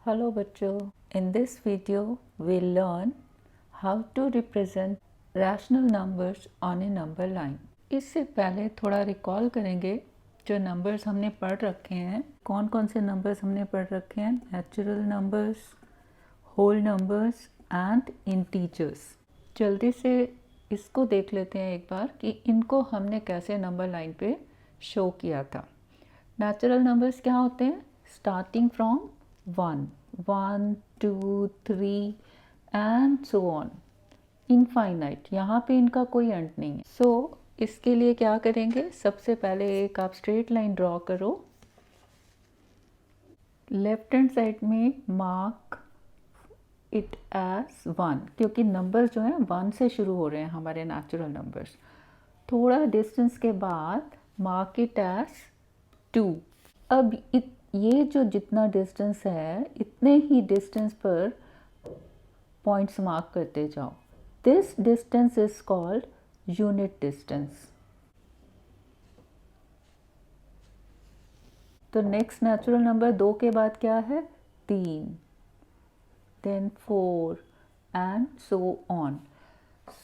Hello बच्चों, in this video we'll learn how to represent rational numbers on a number line. इससे पहले थोड़ा recall करेंगे जो नंबर्स हमने पढ़ रखे हैं। कौन कौन से नंबर्स हमने पढ़ रखे हैं? Natural numbers, whole numbers and integers. जल्दी से इसको देख लेते हैं एक बार कि इनको हमने कैसे नंबर लाइन पे शो किया था। नेचुरल नंबर्स क्या होते हैं? Starting from 1, 1, 2, 3 and so on, infinite. यहाँ पे इनका कोई अंत नहीं है। सो इसके लिए क्या करेंगे? सबसे पहले एक आप स्ट्रेट लाइन ड्रॉ करो। लेफ्ट हैंड साइड में मार्क इट एज 1, क्योंकि नंबर्स जो हैं 1 से शुरू हो रहे हैं हमारे नेचुरल नंबर्स। थोड़ा डिस्टेंस के बाद मार्क इट एज 2। अब ये जो जितना डिस्टेंस है इतने ही डिस्टेंस पर पॉइंट्स मार्क करते जाओ। This distance is called unit distance. तो नेक्स्ट नेचुरल नंबर 2 के बाद क्या है? 3, then 4 and so on.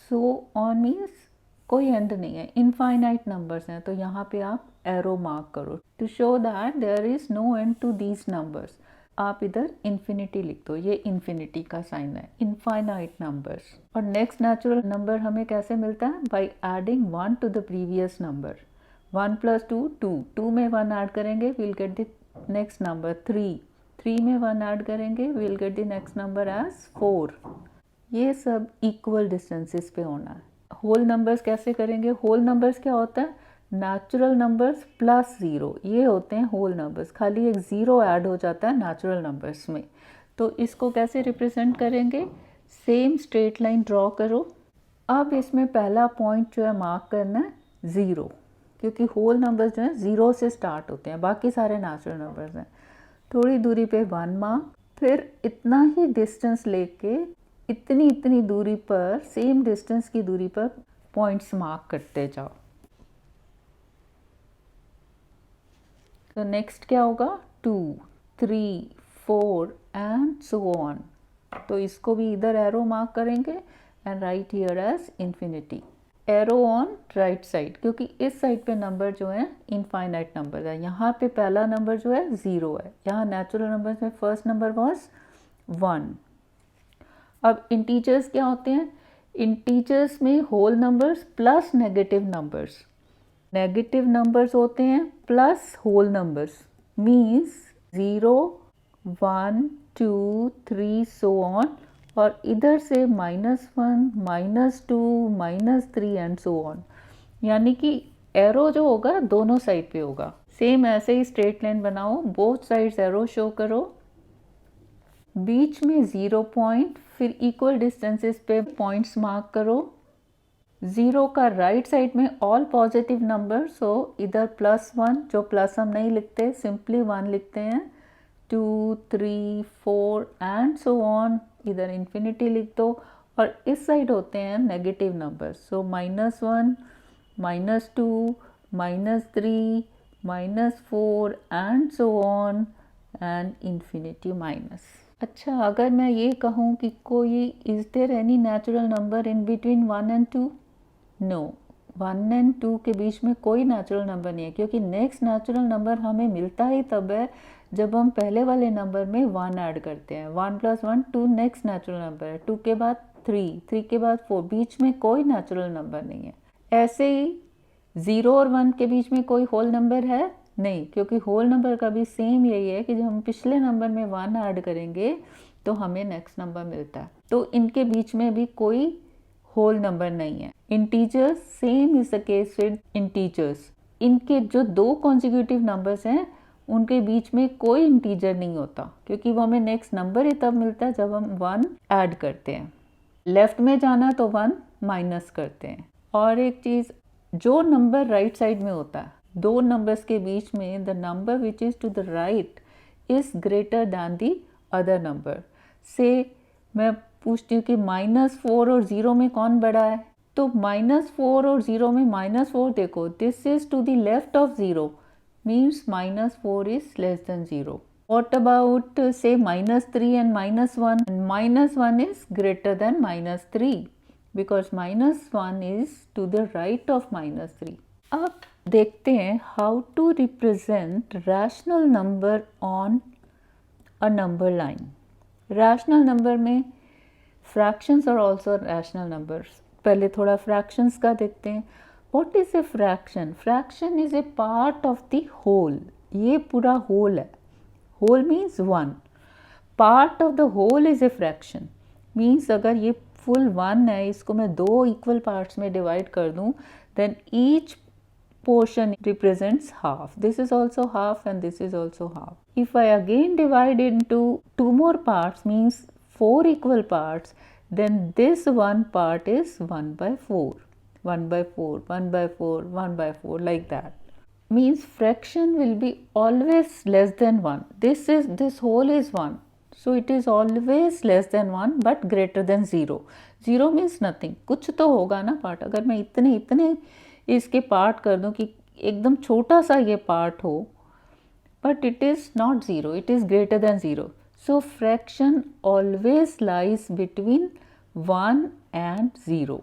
So on means कोई एंड नहीं है, इनफाइनाइट नंबर्स हैं। तो यहाँ पे आप एरो मार्क करो to show that there is no end to these numbers. आप इधर इन्फिनिटी लिख दो, ये इन्फिनिटी का साइन है, इनफाइनाइट नंबर्स। और नेक्स्ट नेचुरल नंबर हमें कैसे मिलता है? By adding 1 to the previous number. 1 + 2 2, 2 में 1 ऐड करेंगे will get the next number 3, 3 में 1 ऐड करेंगे will get the next number as 4। ये सब इक्वल डिस्टेंसेस पे होना है। होल नंबर्स कैसे करेंगे? होल नंबर्स क्या होता है? नेचुरल नंबर्स प्लस 0, ये होते हैं होल नंबर्स। खाली एक 0 ऐड हो जाता है नेचुरल नंबर्स में। तो इसको कैसे रिप्रेजेंट करेंगे? सेम स्ट्रेट लाइन ड्रॉ करो। अब इसमें पहला पॉइंट जो है मार्क करना है 0, क्योंकि होल नंबर्स जो हैं 0 से स्टार्ट होते हैं, बाकी सारे नेचुरल नंबर्स हैं। थोड़ी दूरी पे 1 मार्क, फिर इतना ही डिस्टेंस लेके इतनी दूरी पर, सेम डिस्टेंस की दूरी पर पॉइंट्स मार्क करते जाओ। तो नेक्स्ट क्या होगा? 2, 3, 4 एंड सो ऑन। तो इसको भी इधर एरो मार्क करेंगे and right here as infinity. Arrow on right side, क्योंकि इस साइड पे नंबर जो है इनफाइनाइट नंबर है। यहाँ पे पहला नंबर जो है 0 है। यहाँ नेचुरल नंबर्स में फर्स्ट नंबर वॉज 1। अब इंटीजर्स क्या होते हैं? इंटीजर्स में whole numbers plus negative numbers. Negative numbers होते हैं plus whole numbers, means 0, 1, 2, 3 so on. और इधर से -1, -2, -3 एंड सो ऑन। यानी कि एरो जो होगा दोनों साइड पे होगा। सेम ऐसे ही स्ट्रेट लाइन बनाओ, बोथ साइड्स एरो शो करो, बीच में 0 पॉइंट, फिर इक्वल डिस्टेंसेस पे पॉइंट्स मार्क करो। 0 का राइट साइड में ऑल पॉजिटिव नंबर, सो इधर +1, जो प्लस हम नहीं लिखते, सिंपली 1 लिखते हैं। 2, 3, 4 एंड सो ऑन, इधर इन्फिनिटी लिख दो। और इस साइड होते हैं negative number, so -1, -2, -3, -4 and so on and infinity minus. अच्छा, अगर मैं ये कहूँ कि कोई is there any natural number in between 1 and 2? No, 1 and 2 के बीच में कोई नेचुरल नंबर नहीं है, क्योंकि नेक्स्ट नेचुरल नंबर हमें मिलता ही तब है जब हम पहले वाले नंबर में 1 ऐड करते हैं। 1 + 1 2 नेक्स्ट नेचुरल नंबर है। 2 के बाद 3, 3 के बाद 4, बीच में कोई नेचुरल नंबर नहीं है। ऐसे ही 0 और 1 के बीच में कोई होल नंबर है नहीं, क्योंकि होल नंबर का भी सेम यही है कि जब हम पिछले नंबर में 1 ऐड करेंगे तो हमें नेक्स्ट नंबर मिलता है। तो इनके बीच में भी कोई होल नंबर नहीं है। Integers, same is the case with integers. इनके जो 2 कॉन्जिक्यूटिव नंबर्स हैं उनके बीच में कोई इंटीजर नहीं होता, क्योंकि वो हमें नेक्स्ट नंबर ही तब मिलता है जब हम 1 ऐड करते हैं। लेफ्ट में जाना तो 1 माइनस करते हैं। और एक चीज़, जो नंबर राइट साइड में होता है, 2 नंबर्स के बीच में the number which is to the right is greater than the other number. से मैं पूछती हूँ कि -4 और 0 में कौन बड़ा है? तो -4 और 0 में -4 देखो, this is to the left of 0, means -4 is less than 0। What about say -3 and -1? And -1 is greater than -3 because -1 is to the right of -3. अब देखते हैं how to represent rational number on a number line. Rational number में fractions are also rational numbers. पहले थोड़ा fractions का देखते हैं. What is a fraction? Fraction is a part of the whole. ये पूरा whole है. Whole means one. Part of the whole is a fraction. Means अगर ये full one है, इसको मैं दो equal parts में divide कर दूँ, then each portion represents half. This is also half and this is also half. If I again divide into two more parts, means 4 equal parts, then this one part is 1 by 4. 1 by 4, 1 by 4, 1 by 4, like that. Means fraction will be always less than 1. This whole is 1, so it is always less than 1 but greater than 0. 0 means nothing. कुछ तो होगा ना part. अगर मैं इतने इसके part कर दूं कि एकदम छोटा सा ये पार्ट हो, but it is not 0, it is greater than 0. So fraction always lies between 1 and 0.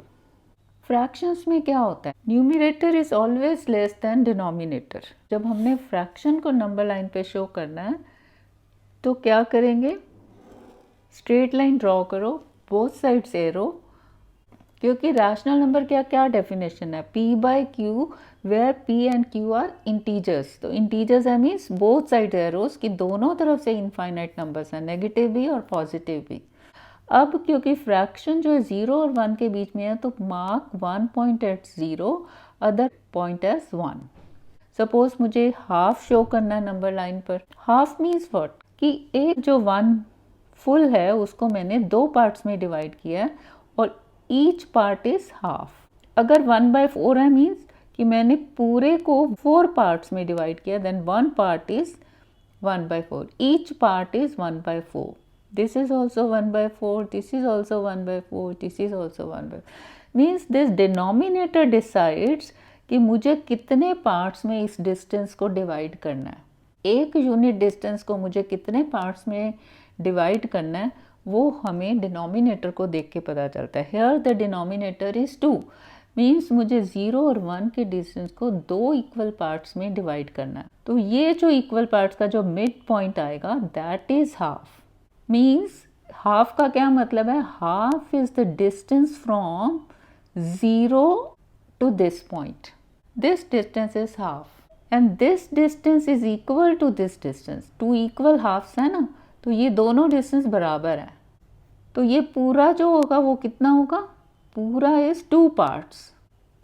Fractions में क्या होता है? Numerator is always less than denominator. जब हमने फ्रैक्शन को नंबर लाइन पे शो करना है तो क्या करेंगे? स्ट्रेट लाइन ड्रॉ करो, बोथ साइड्स एरो, क्योंकि रैशनल नंबर क्या डेफिनेशन है? p by q where p and q are integers. तो इंटीजर्स है मीन्स बोथ साइड एरोज कि दोनों तरफ से इनफाइनाइट नंबर्स हैं, नेगेटिव भी और पॉजिटिव भी. अब क्योंकि फ्रैक्शन जो है 0 और 1 के बीच में है तो mark 1 point at 0, other point as 1. Suppose मुझे हाफ शो करना है नंबर लाइन पर. Half means what? कि एक जो 1 फुल है उसको मैंने 2 पार्ट्स में डिवाइड किया है और ईच पार्ट इज हाफ. अगर 1/4 है मीन्स कि मैंने पूरे को 4 पार्ट्स में डिवाइड किया, then 1 part is 1/4. Each part is 1/4. This is also 1/4, this is also 1/4, this is also 1/4. Means this denominator decides कि मुझे कितने पार्ट्स में इस डिस्टेंस को डिवाइड करना है. एक यूनिट डिस्टेंस को मुझे कितने पार्ट्स में डिवाइड करना है वो हमें डिनोमिनेटर को देख के पता चलता है. Here the denominator is 2. Means मुझे 0 और 1 के डिस्टेंस को 2 इक्वल पार्ट्स में डिवाइड करना है. तो ये जो इक्वल पार्ट्स का जो मिड पॉइंट आएगा that is half. Means half का क्या मतलब है? Half is the distance from 0 to this point. This distance is half and this distance is equal to this distance. 2 equal halves है ना, तो ये दोनों डिस्टेंस बराबर है. तो ये पूरा जो होगा वो कितना होगा? पूरा is 2 parts.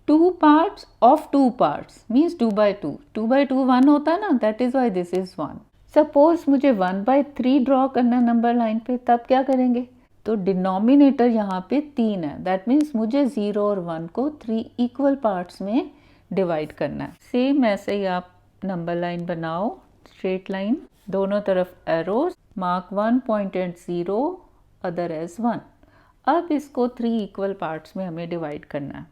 2 parts of 2 parts means 2/2. 2/2 1 होता है ना, that is why this is 1. Suppose मुझे 1/3 ड्रॉ करना नंबर लाइन पे, तब क्या करेंगे? तो डिनोमिनेटर यहाँ पे 3 है, दैट मीन्स मुझे 0 और 1 को 3 इक्वल पार्ट्स में डिवाइड करना है. सेम ऐसे ही आप नंबर लाइन बनाओ, स्ट्रेट लाइन, दोनों तरफ arrows, mark 1 point at 0, other as 1. अब इसको 3 इक्वल पार्ट्स में हमें डिवाइड करना है.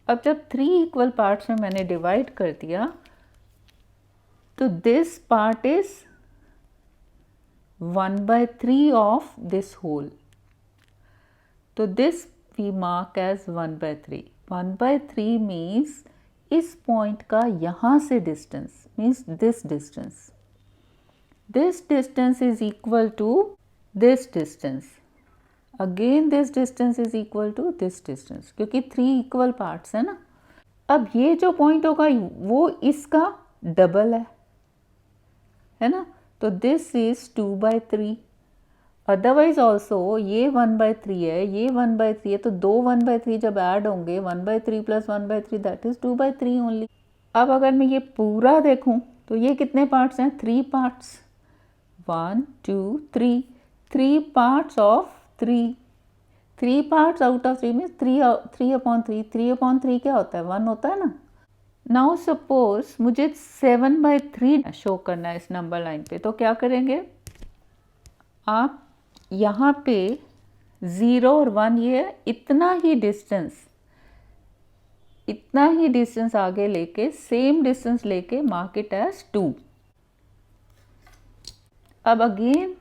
अब जब 3 इक्वल पार्ट्स में मैंने डिवाइड कर दिया तो this part is 1/3 of this whole. तो this we mark as 1/3. 1/3 means इस पॉइंट का यहाँ से distance means this distance. This distance is equal to this distance. Again this distance is equal to this distance, क्योंकि 3 equal parts है ना. अब ये जो पॉइंट होगा वो इसका डबल है ना. तो दिस इज 2/3. अदरवाइज ऑल्सो ये 1/3 है, ये 1/3 है, तो 2 1/3 जब ऐड होंगे 1/3 प्लस 1/3 दैट इज 2/3 ओनली. अब अगर मैं ये पूरा देखूं तो ये कितने पार्ट्स हैं? 3 parts. 1 2 3. 3 parts of 3. 3 parts out of 3 means 3/3. 3/3 क्या होता है? 1 होता है ना. नाउ सपोज मुझे 7/3 शो करना है इस नंबर लाइन पे, तो क्या करेंगे आप? यहाँ पे 0 और 1 ये इतना ही डिस्टेंस इतना ही डिस्टेंस आगे लेके, सेम डिस्टेंस लेके मार्क इट एज 2। अब अगेन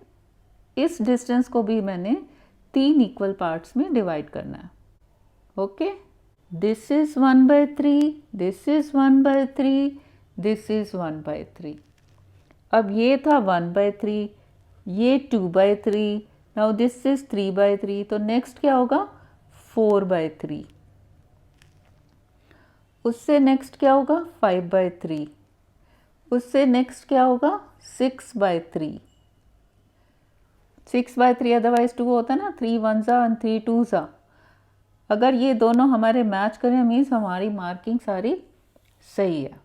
इस डिस्टेंस को भी मैंने 3 इक्वल पार्ट्स में डिवाइड करना है। Okay, this is 1/3, this is 1/3, this is 1/3। अब ये था 1/3, ये 2/3, नाउ दिस इज 3/3, तो नेक्स्ट क्या होगा 4/3, उससे नेक्स्ट क्या होगा 5/3, उससे नेक्स्ट क्या होगा 6/3, 6/3 अदरवाइज 2 होता है ना, 3 1 ज़ा एंड 3 2 ज़ा। अगर ये दोनों हमारे मैच करें मीन्स हमारी मार्किंग सारी सही है।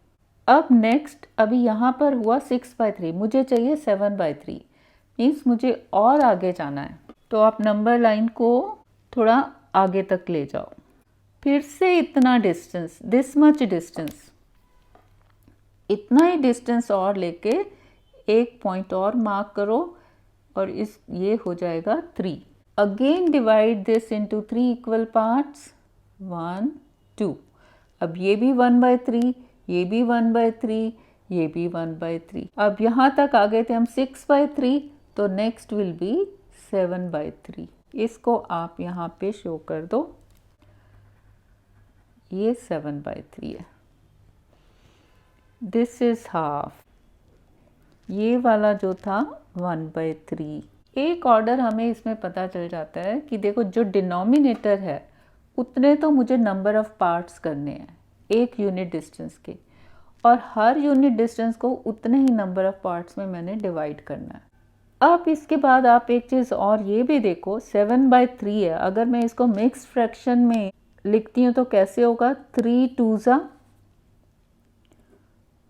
अब नेक्स्ट, अभी यहाँ पर हुआ 6/3, मुझे चाहिए 7/3, मीन्स मुझे और आगे जाना है। तो आप नंबर लाइन को थोड़ा आगे तक ले जाओ, फिर से इतना डिस्टेंस, दिस मच डिस्टेंस, इतना ही डिस्टेंस और लेके एक पॉइंट और मार्क करो और इस ये हो जाएगा 3। Again divide this into 3 equal parts, 1 2। अब ये भी 1/3, ये भी 1/3, ये भी 1/3। अब यहाँ तक आ गए थे हम 6/3, तो नेक्स्ट विल बी 7/3। इसको आप यहाँ पे शो कर दो, ये 7/3 है। दिस इज हाफ, ये वाला जो था 1/3। एक ऑर्डर हमें इसमें पता चल जाता है कि देखो जो डिनोमिनेटर है उतने तो मुझे नंबर ऑफ पार्ट्स करने हैं एक यूनिट डिस्टेंस के, और हर यूनिट डिस्टेंस को उतने ही नंबर ऑफ पार्ट्स में मैंने डिवाइड करना है। अब इसके बाद आप एक चीज़ और ये भी देखो, 7/3 है, अगर मैं इसको मिक्स फ्रैक्शन में लिखती हूँ तो कैसे होगा, 3 2 ज़ा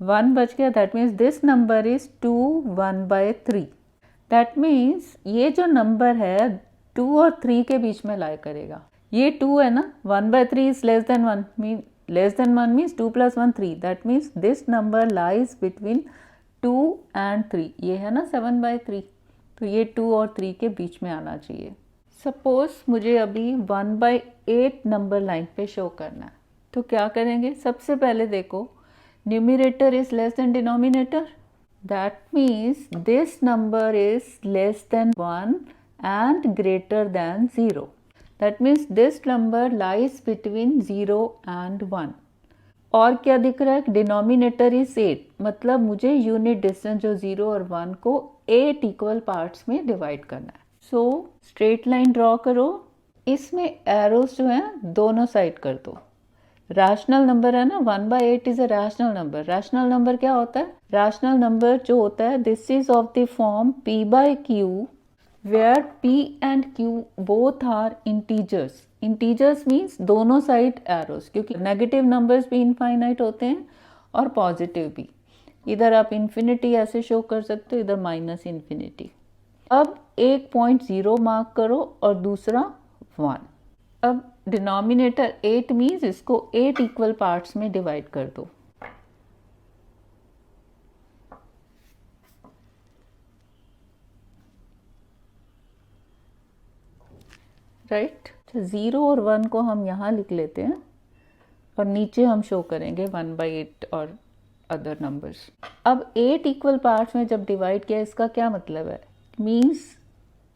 1 बच गया, that means this number is 2 1/3। That means ये जो नंबर है 2 और 3 के बीच में लाई करेगा। ये 2 है ना, 1/3 is less then 1, mean less than 1 means 2 + 1 3, that means this number lies between 2 and 3। ये है ना 7/3, तो ये 2 और 3 के बीच में आना चाहिए। सपोज मुझे अभी 1/8 नंबर लाइन पे शो करना है, तो क्या करेंगे, सबसे पहले देखो numerator is less than denominator, that means this number is less then 1 and greater than 0, that means this number lies between 0 and 1। और क्या दिख रहा है, डिनोमिनेटर इज 8, मतलब मुझे यूनिट डिस्टेंस जो 0 और 1 को 8 इक्वल पार्ट्स में डिवाइड करना है। सो स्ट्रेट लाइन ड्रॉ करो, इसमें एरोस जो हैं दोनों साइड कर दो। रैशनल नंबर है ना, 1/8 is a rational number. Rational number क्या होता है, रैशनल नंबर जो होता है this is of the form p/q where p and q both are integers। integers means दोनों साइड एरोस, क्योंकि नेगेटिव नंबर्स भी इनफाइनाइट होते हैं और पॉजिटिव भी। इधर आप इन्फिनिटी ऐसे शो कर सकते हो, इधर -इन्फिनिटी। अब एक पॉइंट 0 मार्क करो और दूसरा 1। अब डिनोमिनेटर 8 मीन्स इसको 8 इक्वल पार्ट्स में डिवाइड कर दो। राइट, 0 और 1 को हम यहाँ लिख लेते हैं और नीचे हम शो करेंगे 1/8 और अदर नंबर्स। अब 8 इक्वल पार्ट्स में जब डिवाइड किया, इसका क्या मतलब है, मीन्स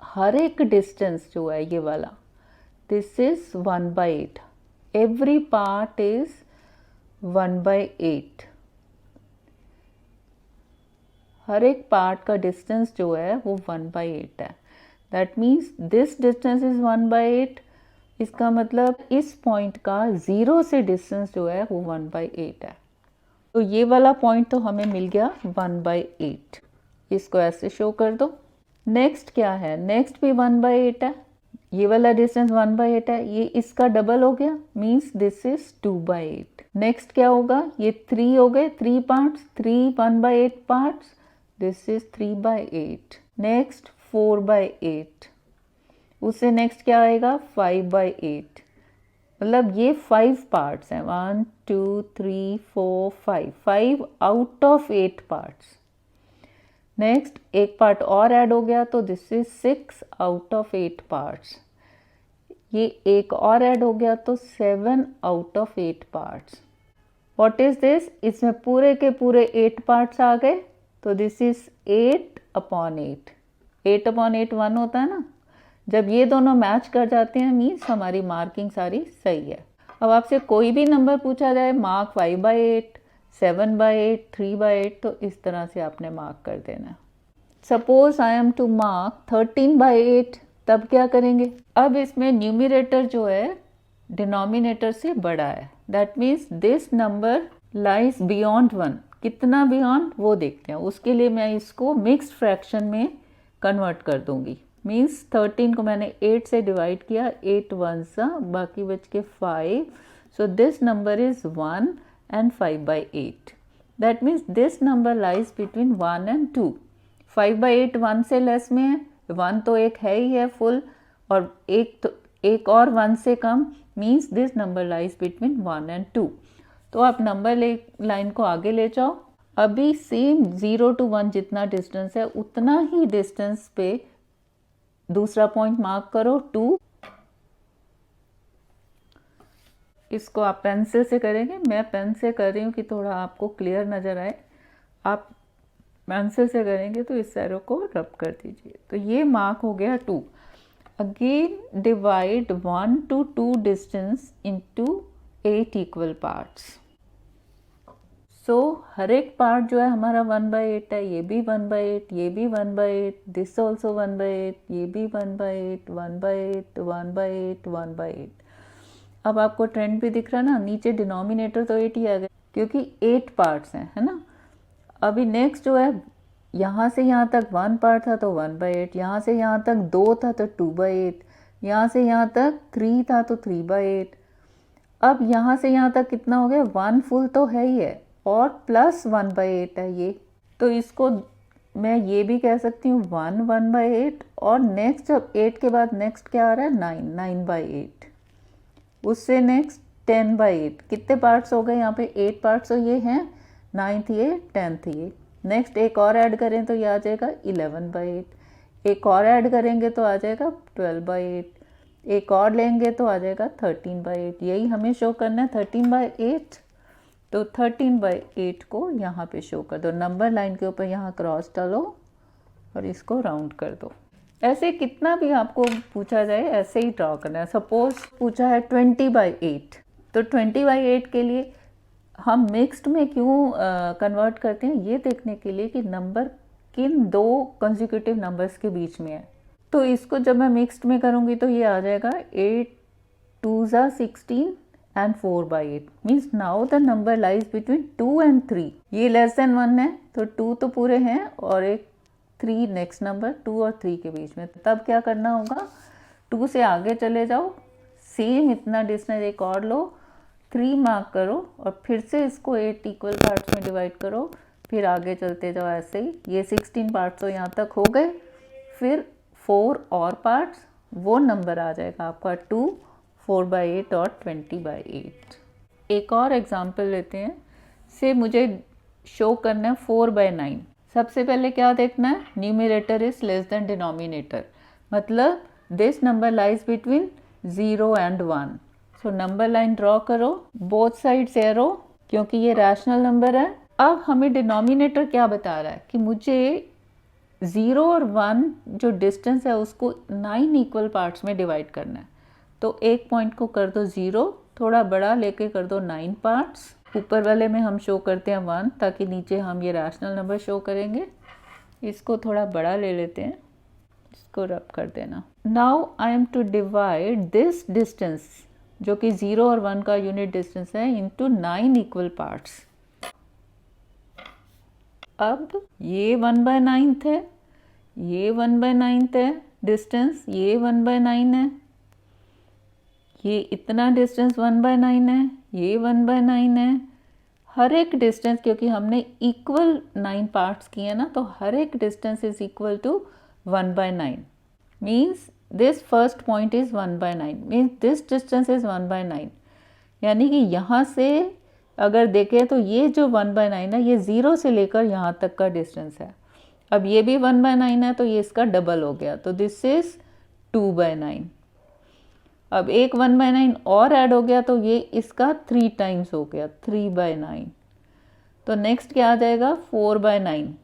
हर एक डिस्टेंस जो है ये वाला, this is 1/8, every part is 1/8। हर एक पार्ट का डिस्टेंस जो है वो 1/8 है, that means this distance is 1/8। इसका मतलब इस पॉइंट का 0 से डिस्टेंस जो है वो 1/8 है। तो ये वाला पॉइंट तो हमें मिल गया 1/8, इसको ऐसे शो कर दो। नेक्स्ट क्या है, नेक्स्ट भी 1/8 है, ये वाला डिस्टेंस 1/8 है, ये इसका डबल हो गया, मीन्स दिस इज 2/8। नेक्स्ट क्या होगा, ये 3 हो गए, 3 parts, 3 1/8 parts, this is 3/8। Next 4/8, उससे नेक्स्ट क्या आएगा 5/8, मतलब ये 5 पार्ट्स हैं, 1 2 3 4 5, 5 आउट ऑफ 8 पार्ट्स। नेक्स्ट एक पार्ट और ऐड हो गया, तो this is 6 out of 8 parts. ये एक और ऐड हो गया तो 7 out of 8 parts. What is this? इसमें पूरे के पूरे 8 पार्ट्स आ गए, तो दिस इज 8/8। 8/8 1 होता है ना। जब ये दोनों मैच कर जाते हैं मीन्स हमारी मार्किंग सारी सही है। अब आपसे कोई भी नंबर पूछा जाए, मार्क 5/8, 7/8, 3/8, तो इस तरह से आपने मार्क कर देना। Suppose I am to mark 13/8, तब क्या करेंगे? अब इसमें न्यूमरेटर जो है डिनोमिनेटर से बड़ा है, that means this number lies beyond 1। कितना बियॉन्ड वो देखते हैं। उसके लिए मैं इसको मिक्स्ड फ्रैक्शन में कन्वर्ट कर दूंगी। मीन्स 13 को मैंने 8 से डिवाइड किया, 8 1s, बाकी बच के 5, so this number is 1 and 5/8। That means this number lies between 1 and 2। 5/8 1 से लेस में है, 1 तो एक है ही है फुल, और एक और 1 से कम, means this number lies between 1 and 2। तो आप नंबर लाइन को आगे ले जाओ। अभी सेम 0 to 1 जितना डिस्टेंस है उतना ही डिस्टेंस पे दूसरा पॉइंट मार्क करो 2। इसको आप पेंसिल से करेंगे, मैं पेन से कर रही हूँ कि थोड़ा आपको क्लियर नज़र आए। आप पेंसिल से करेंगे तो इस एरो को रब कर दीजिए। तो ये मार्क हो गया 2। Again divide 1 to 2 distance into 8 equal parts. So हर एक पार्ट जो है हमारा 1/8 है, ये भी 1/8, ये भी 1/8, दिस ऑल्सो 1/8, ये भी 1/8, 1/8, 1/8, 1/8। अब आपको ट्रेंड भी दिख रहा है ना, नीचे डिनोमिनेटर तो 8 ही आ गया क्योंकि 8 पार्ट्स हैं, है ना। अभी नेक्स्ट जो है, यहाँ से यहाँ तक 1 पार्ट था तो 1/8, यहाँ से यहाँ तक 2 था तो 2/8, यहाँ से यहाँ तक 3 था तो 3/8। अब यहाँ से यहाँ तक कितना हो गया? 1 फुल तो है ही है और प्लस 1/8 है ये, तो इसको मैं ये भी कह सकती हूँ 1/8। और नेक्स्ट जब 8 के बाद नेक्स्ट क्या आ रहा है? 9/8। उससे नेक्स्ट 10/8। कितने पार्ट्स हो गए यहाँ पे? 8 पार्ट्स तो ये हैं, 9th ये, 10th ये। नेक्स्ट एक और ऐड करें तो ये आ जाएगा 11/8। एक और ऐड करेंगे तो आ जाएगा 12/8। एक और लेंगे तो आ जाएगा 13/8। यही हमें शो करना है, 13/8। तो 13/8 को यहाँ पे शो कर दो। नंबर लाइन के ऊपर यहाँ क्रॉस डालो और इसको राउंड कर दो। ऐसे कितना भी आपको पूछा जाए ऐसे ही ड्रॉ करना है। सपोज पूछा है 20/8, तो 20/8 के लिए हम मिक्स्ड में क्यों कन्वर्ट करते हैं, ये देखने के लिए कि नंबर किन दो कंसेक्यूटिव नंबर्स के बीच में है। तो इसको जब मैं मिक्स्ड में करूँगी तो ये आ जाएगा 8 2s 16 and 4/8। Means now the number lies between 2 and 3। ये लेस देन 1 है तो 2 तो पूरे हैं और एक 3 नेक्स्ट नंबर, 2 और 3 के बीच में। तब क्या करना होगा? 2 से आगे चले जाओ, सेम इतना डिस्टेंस एक और लो, 3 मार्क करो और फिर से इसको 8 इक्वल पार्ट्स में डिवाइड करो, फिर आगे चलते जाओ ऐसे ही। ये 16 पार्ट्स तो यहाँ तक हो गए, फिर 4 और पार्ट्स, वो नंबर आ जाएगा आपका 2, 4/8 और 20/8। एक और एग्जाम्पल लेते हैं। से मुझे शो करना है 4/9। सबसे पहले क्या देखना है? Numerator is less than denominator, मतलब this number lies between 0 and 1। So number line draw करो, बोथ साइड्स एरो, क्योंकि ये रैशनल नंबर है। अब हमें डिनोमिनेटर क्या बता रहा है कि मुझे 0 और 1 जो डिस्टेंस है उसको 9 इक्वल पार्ट्स में डिवाइड करना है। तो एक पॉइंट को कर दो 0, थोड़ा बड़ा लेके कर दो 9 पार्ट्स। ऊपर वाले में हम शो करते हैं 1, ताकि नीचे हम ये रैशनल नंबर शो करेंगे। इसको थोड़ा बड़ा ले लेते हैं, इसको रब कर देना। Now I am to divide this distance, जो कि 0 और 1 का यूनिट डिस्टेंस है, इनटू 9 इक्वल पार्ट्स। अब ये 1/9 है, ये 1/9 है डिस्टेंस, ये 1/9 है, ये इतना डिस्टेंस 1/9 है, ये 1/9 है। हर एक डिस्टेंस, क्योंकि हमने इक्वल 9 पार्ट्स किए ना, तो हर एक distance is equal to 1/9। Means this first point is 1/9, means this distance is 1/9। यानी कि यहाँ से अगर देखें तो ये जो 1/9 है, ये 0 से लेकर यहाँ तक का डिस्टेंस है। अब ये भी 1/9 है तो ये इसका डबल हो गया, तो दिस इज 2/9। अब एक 1/9 और ऐड हो गया तो ये इसका 3 टाइम्स हो गया, 3/9। तो नेक्स्ट क्या आ जाएगा, 4/9।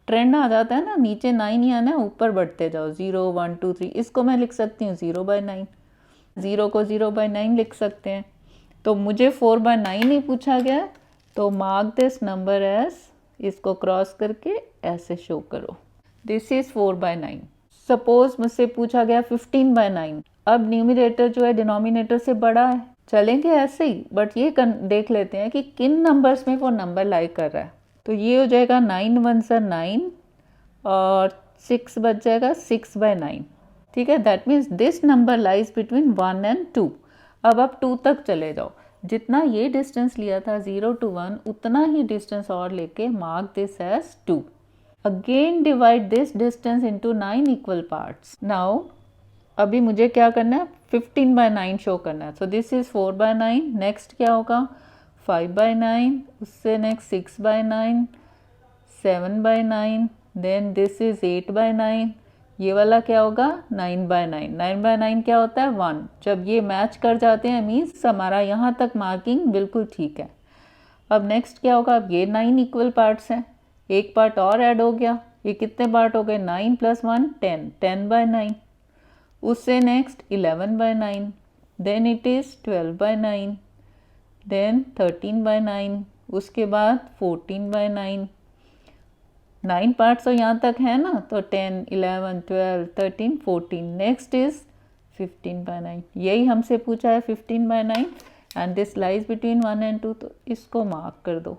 ट्रेंड आ जाता है ना, नीचे 9 ही आना है, ऊपर बढ़ते जाओ, 0 1 2 3। इसको मैं लिख सकती हूँ 0/9, 0 को 0/9 लिख सकते हैं। तो मुझे 4/9 ही पूछा गया, तो मार्क दिस नंबर एज, इसको क्रॉस करके ऐसे शो करो, दिस इज 4/9। सपोज मुझसे पूछा गया 15/9। अब न्यूमरेटर जो है डिनोमिनेटर से बड़ा है, चलेंगे ऐसे ही, बट ये देख लेते हैं कि किन नंबर्स में वो नंबर लाई कर रहा है। तो ये हो जाएगा 9 1 9 और 6 बच जाएगा 6/9। ठीक है, that means this number lies between 1 and 2। अब आप 2 तक चले जाओ, जितना ये डिस्टेंस लिया था 0 to 1, उतना ही डिस्टेंस और लेके mark this as 2। Again divide this distance into 9 equal parts. Now अभी मुझे क्या करना है, 15/9 शो करना है। So this is 4/9। नेक्स्ट क्या होगा, 5/9, उससे नेक्स्ट 6/9, 7/9, देन दिस इज 8/9। ये वाला क्या होगा, 9/9। 9/9 क्या होता है, 1। जब ये मैच कर जाते हैं मीन्स हमारा यहाँ तक मार्किंग बिल्कुल ठीक है। अब नेक्स्ट क्या होगा, अब ये 9 इक्वल पार्ट्स हैं, एक पार्ट और ऐड हो गया, ये कितने पार्ट हो गए, 9 + 1 10, 10/9। उससे next 11/9, then it is 12/9, then 13/9, उसके बाद 14/9। 9 पार्ट्स तो यहाँ तक है ना, तो 10 11 12 13 14। नेक्स्ट इज 15/9, यही हमसे पूछा है 15/9 and this lies between 1 and 2, तो इसको मार्क कर दो।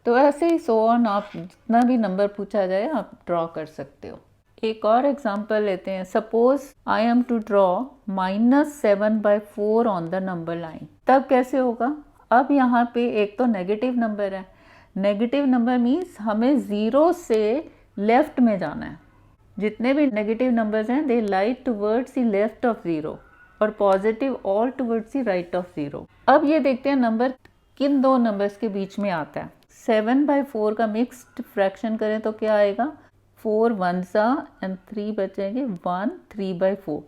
तो ऐसे ही सो ऑन, आप जितना भी नंबर पूछा जाए आप ड्रॉ कर सकते हो। एक और एग्जांपल लेते हैं। Suppose I am to draw -7/4 on the number line. तब कैसे होगा, अब यहाँ पे एक तो नेगेटिव नंबर है, नेगेटिव नंबर मीन्स हमें 0 से लेफ्ट में जाना है। जितने भी नेगेटिव नंबर्स हैं दे लाई टुवर्ड्स द लेफ्ट ऑफ 0 और positive all towards the right of 0। अब ये देखते हैं नंबर किन दो नंबर्स के बीच में आता है। 7/4 का मिक्स्ड फ्रैक्शन करें तो क्या आएगा, 4 1s एंड 3 बचेंगे, 1 3/4।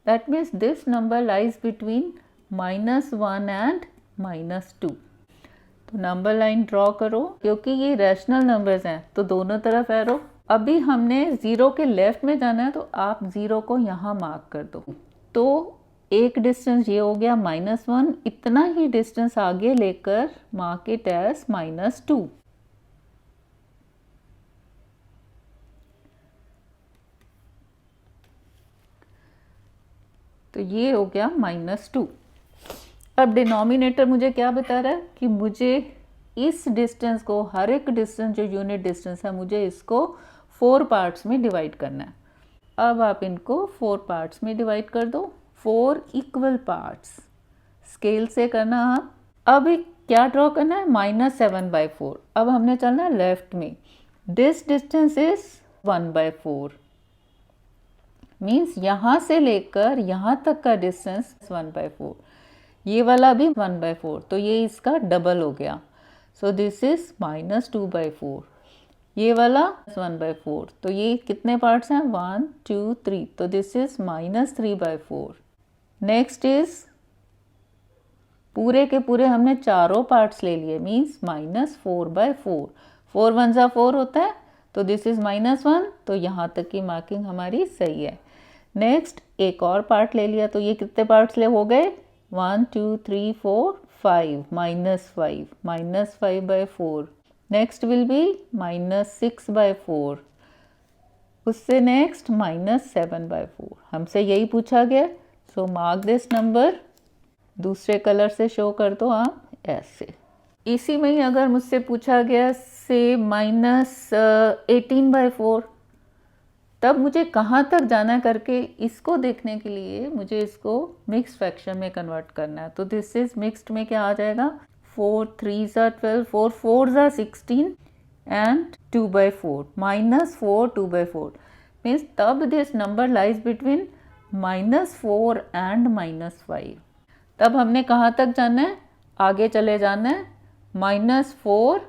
That means this number lies between -1 and -2। तो नंबर लाइन ड्रॉ करो, क्योंकि ये रैशनल नंबर्स हैं तो दोनों तरफ एरो। अभी हमने 0 के लेफ्ट में जाना है, तो आप 0 को यहाँ मार्क कर दो। तो एक डिस्टेंस ये हो गया -1, इतना ही डिस्टेंस आगे लेकर मार्क इट एज -2। तो ये हो गया -2। अब डिनोमिनेटर मुझे क्या बता रहा है कि मुझे इस डिस्टेंस को, हर एक डिस्टेंस जो यूनिट डिस्टेंस है, मुझे इसको 4 पार्ट्स में डिवाइड करना है। अब आप इनको 4 पार्ट्स में डिवाइड कर दो, 4 इक्वल पार्ट्स। स्केल से करना आप। अब क्या ड्रॉ करना है, -7/4। अब हमने चलना है लेफ्ट में। दिस डिस्टेंस इज 1/4 मीन्स यहाँ से लेकर यहाँ तक का डिस्टेंस 1/4। ये वाला भी 1/4, तो ये इसका डबल हो गया। So this is -2/4। ये वाला 1/4, तो ये कितने पार्ट्स हैं, 1 2 3, तो दिस इज -3/4। नेक्स्ट इज पूरे के पूरे हमने चारों पार्ट्स ले लिए, मीन्स -4/4। 4 1s 4 होता है, तो दिस इज -1, तो यहाँ तक की मार्किंग हमारी सही है। नेक्स्ट एक और पार्ट ले लिया, तो ये कितने पार्ट्स ले हो गए, 1 2 3 4 5, -5 -5/4। नेक्स्ट विल बी -6/4, उससे नेक्स्ट -7/4। हमसे यही पूछा गया, सो मार्क दिस नंबर। दूसरे कलर से शो कर दो आप ऐसे। इसी में ही अगर मुझसे पूछा गया से -18/4, तब मुझे कहाँ तक जाना है करके इसको देखने के लिए मुझे इसको मिक्स फ्रैक्शन में कन्वर्ट करना है। तो दिस इज मिक्स्ड में क्या आ जाएगा, 4 3s 12, 4 4s 16 एंड 2/4, -4 2/4 मीन्स तब this number lies between -4 and -5। तब हमने कहाँ तक जाना है, आगे चले जाना है -4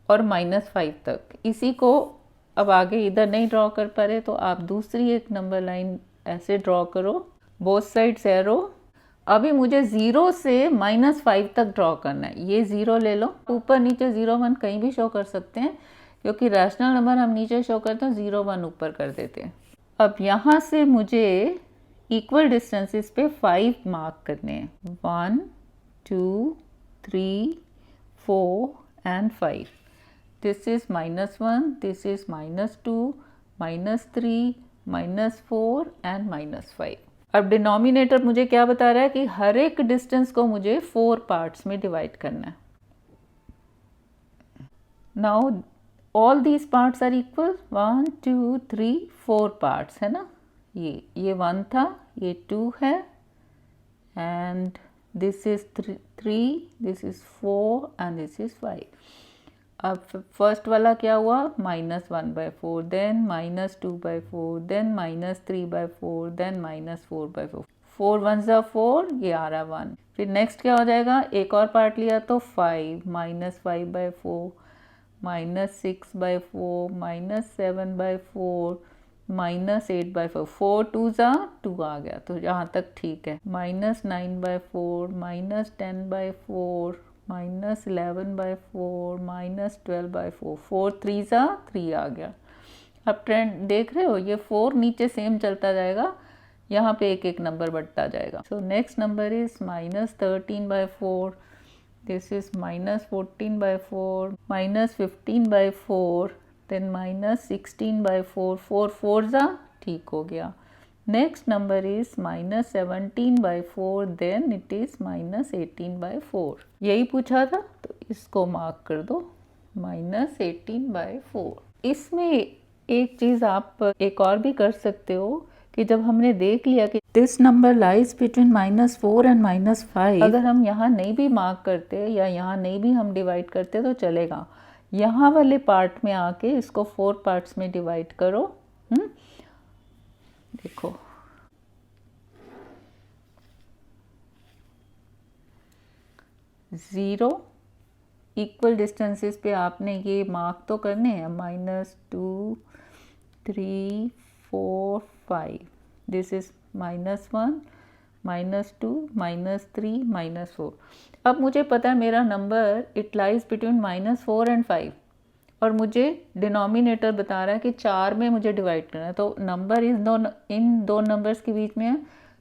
और -5 तक। इसी को अब आगे इधर नहीं ड्रॉ कर पा रहे तो आप दूसरी एक नंबर लाइन ऐसे ड्रॉ करो, बोथ साइड्स एरो। अभी मुझे 0 से -5 तक ड्रॉ करना है। ये 0 ले लो, ऊपर नीचे 0 1 कहीं भी शो कर सकते हैं, क्योंकि रैशनल नंबर हम नीचे शो करते हैं, 0 1 ऊपर कर देते हैं। अब यहाँ से मुझे इक्वल डिस्टेंसेस पे 5 मार्क करने हैं, 1 2 3 4 and 5। This is -1, this is -2, -3, -4 and -5। अब डिनोमिनेटर मुझे क्या बता रहा है कि हर एक डिस्टेंस को मुझे 4 पार्ट्स में डिवाइड करना है। Now all these parts are equal, 1 2 3 4 parts है ना। ये 1 था, ये 2 है, and this is 3, this is 4 and this is 5। अब फर्स्ट वाला क्या हुआ, -1/4, then -2/4, then -3/4, then -4/4, 4 1s are 4, ये आ रहा 1। फिर नेक्स्ट क्या हो जाएगा, एक और पार्ट लिया तो 5, -5/4, -6/4, -7/4, -8/4, 4 2s are 2 आ गया, तो यहाँ तक ठीक है। -9/4, -10/4, -11/4, -12/4, 4 3s are 3 आ गया। अब ट्रेंड देख रहे हो, ये 4 नीचे सेम चलता जाएगा, यहाँ पे एक एक नंबर बढ़ता जाएगा। So next number is -13/4, this is -14/4, -15/4, then -16/4, 4 4s are ठीक हो गया। Next number is -17/4, then it is -18/4। यही पूछा था, तो इसको मार्क कर दो, -18/4। इसमें एक चीज़ आप एक और भी कर सकते हो कि जब हमने देख लिया कि this number lies between -4 and -5, अगर हम यहाँ नहीं भी मार्क करते या यहाँ नहीं भी हम डिवाइड करते तो चलेगा। यहाँ वाले पार्ट में आके इसको 4 पार्ट्स में डिवाइड करो। देखो, ज़ीरो इक्वल डिस्टेंसेस पे आपने ये मार्क तो करने हैं, -2 3 4 5, दिस इज -1 -2 -3 -4। अब मुझे पता है मेरा number it lies between -4 and 5, और मुझे डिनोमिनेटर बता रहा है कि 4 में मुझे डिवाइड करना है, तो नंबर इन दो नंबर्स के बीच में है,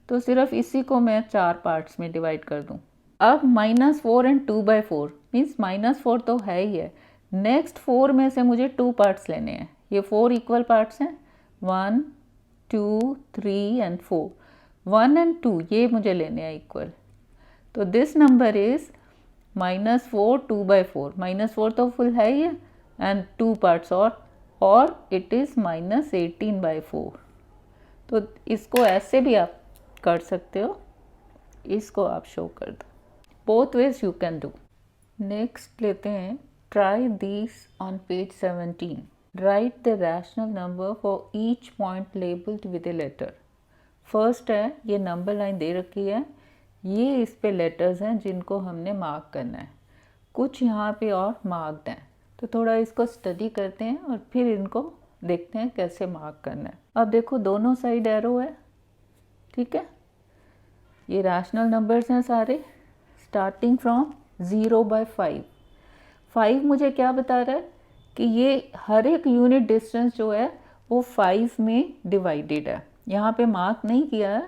तो सिर्फ इसी को मैं 4 पार्ट्स में डिवाइड कर दूं। अब -4 एंड 2/4 मीन्स -4 तो है ही है, नेक्स्ट 4 में से मुझे 2 पार्ट्स लेने हैं। ये 4 इक्वल पार्ट्स हैं, 1 2 3 एंड 4, 1 एंड 2 ये मुझे लेने हैं इक्वल। तो दिस नंबर इज -4 2/4, -4 तो फुल है ही है, एंड 2 पार्ट्स और इट इज़ -18/4। तो इसको ऐसे भी आप कर सकते हो, इसको आप शो कर दो। Both ways you can do. Next लेते हैं, try this on page 17। Right the rational number for each point labelled with a letter. First है, ये नंबर लाइन दे रखी है, ये इस पे लेटर्स हैं जिनको हमने मार्क करना है, कुछ यहाँ पे और मार्क्ड हैं। तो थोड़ा इसको स्टडी करते हैं और फिर इनको देखते हैं कैसे मार्क करना है। अब देखो दोनों साइड एरो है, ठीक है। ये रैशनल नंबर्स हैं सारे, स्टार्टिंग फ्रॉम 0/5। 5 मुझे क्या बता रहा है कि ये हर एक यूनिट डिस्टेंस जो है वो 5 में डिवाइडेड है। यहाँ पे मार्क नहीं किया है,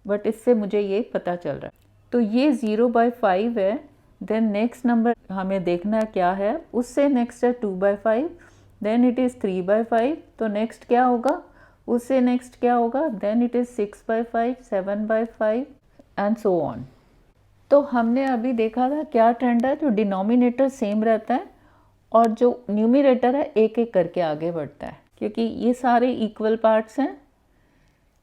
बट इससे मुझे ये पता चल रहा है। तो ये 0/5 है। देन नेक्स्ट नंबर हमें देखना है क्या है, उससे नेक्स्ट है 2/5, देन इट इज़ 3/5। तो नेक्स्ट क्या होगा, उससे नेक्स्ट क्या होगा, then it is 6/5, 7/5 and so on. तो हमने अभी देखा था क्या ट्रेंड है, जो डिनोमिनेटर सेम रहता है और जो न्यूमरेटर है एक एक करके आगे बढ़ता है, क्योंकि ये सारे इक्वल पार्ट्स हैं,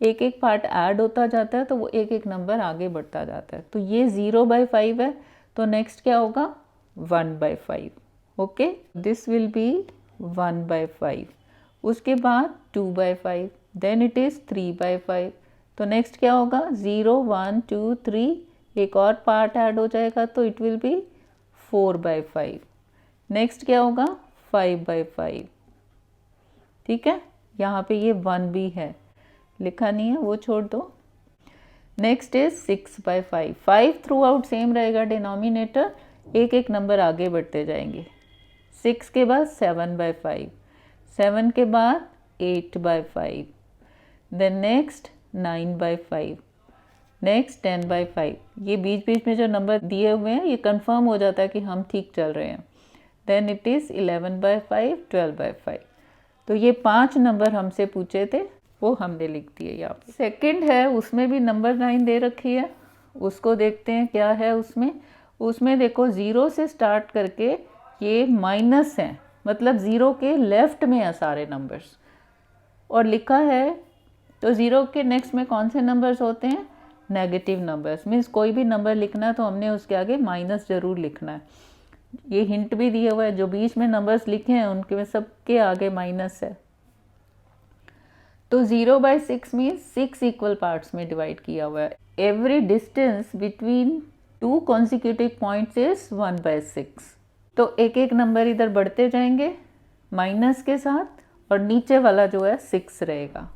एक एक पार्ट ऐड होता जाता है तो वो एक एक नंबर आगे बढ़ता जाता है। तो ये 0/5 है, तो नेक्स्ट क्या होगा, 1/5। Okay, this will be 1/5। उसके बाद 2/5, देन इट इज़ 3/5। तो नेक्स्ट क्या होगा, 0 1 2 3, एक और पार्ट ऐड हो जाएगा तो इट विल बी 4/5। नेक्स्ट क्या होगा, 5/5। ठीक है, यहाँ पे ये 1 भी है, लिखा नहीं है वो छोड़ दो। Next is 6/5, 5 through out same रहेगा डिनोमिनेटर, एक एक नंबर आगे बढ़ते जाएंगे। 6 के बाद 7/5, 7 के बाद 8/5, देन नेक्स्ट 9/5, नेक्स्ट 10/5। ये बीच बीच में जो नंबर दिए हुए हैं ये कंफर्म हो जाता है कि हम ठीक चल रहे हैं। Then it is 11/5, 12/5। तो ये 5 नंबर हमसे पूछे थे, वो हमने लिख दिए यहाँ पे। सेकंड है, उसमें भी नंबर लाइन दे रखी है, उसको देखते हैं क्या है उसमें। उसमें देखो 0 से स्टार्ट करके ये माइनस हैं, मतलब 0 के लेफ्ट में है सारे नंबर्स, और लिखा है तो 0 के नेक्स्ट में कौन से नंबर्स होते हैं? Negative numbers. मीन्स कोई भी नंबर लिखना है तो हमने उसके आगे माइनस ज़रूर लिखना है। ये हिंट भी दिया हुआ है, जो बीच में नंबर्स लिखे हैं उनके में सबके आगे माइनस है। तो 0/6 मीन्स 6 इक्वल पार्ट्स में डिवाइड किया हुआ है। Every distance between 2 consecutive points is 1/6। तो एक एक नंबर इधर बढ़ते जाएंगे माइनस के साथ, और नीचे वाला जो है 6 रहेगा।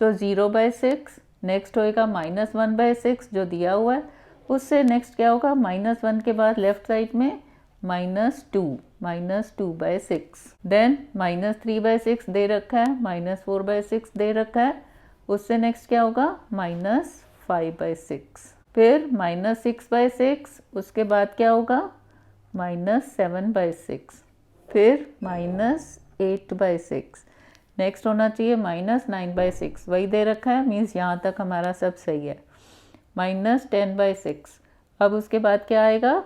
सो 0/6, नेक्स्ट होएगा -1/6 जो दिया हुआ है, उससे नेक्स्ट क्या होगा? -1 के बाद लेफ्ट साइड में -2, -2/6। देन -3/6 दे रखा है, -4/6 दे रखा है, उससे नेक्स्ट क्या होगा? -5/6। फिर -6/6, उसके बाद क्या होगा? -7/6, फिर -8/6, नेक्स्ट होना चाहिए -9/6, वही दे रखा है, मीन्स यहाँ तक हमारा सब सही है। -10/6, अब उसके बाद क्या आएगा?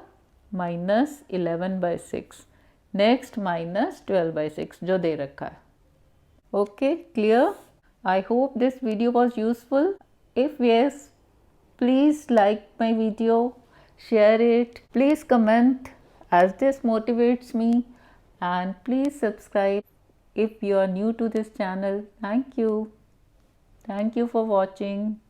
-11/6, नेक्स्ट -12/6 जो दे रखा है। Okay, clear? I hope this video was useful. If yes, please like my video, share it, please comment as this motivates me, and please subscribe if you are new to this channel. Thank you for watching.